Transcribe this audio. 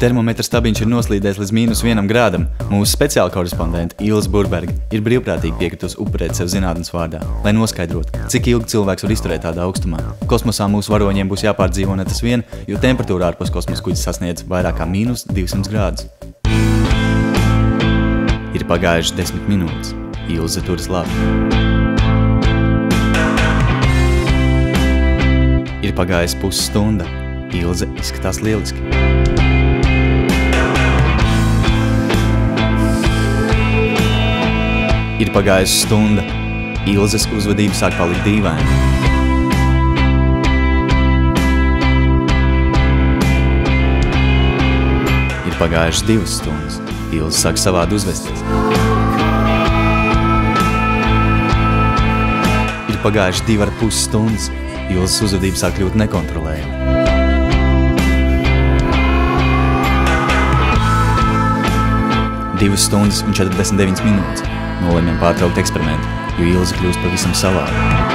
Termometra stabiņš ir noslīdējis līdz -1 grādam. Mūsu speciāla korespondente Ilze Burberga ir brīvprātīgi piekritusi upurēt sev zinātnes vārdā, lai noskaidrotu, cik ilgi cilvēks var izturēt tādā augstumā. Kosmosā mūsu varoņiem būs jāpārdzīvo ne tas vien, jo temperatūra ārpus kosmosa kuģis sasniedz vairāk kā -200 grādus. Ir pagājuši 10 minūtes. Ilze turas labi. Ir pagājis pusstunda. Ilze izskatās lieliski. Ir pagājusi stunda. Ilzes uzvedība sāk palikt dīvaina. Ir pagājušas 2 stundas. Ilze sāk savādi uzvesties. Ir pagājušas 2,5 stundas. Ilzes uzvedība sāk kļūt nekontrolējama. Divas stundas un 49 minūtes. Nolēmjam pārtraukt eksperimentu, jo Ilze kļūst pavisam savāda.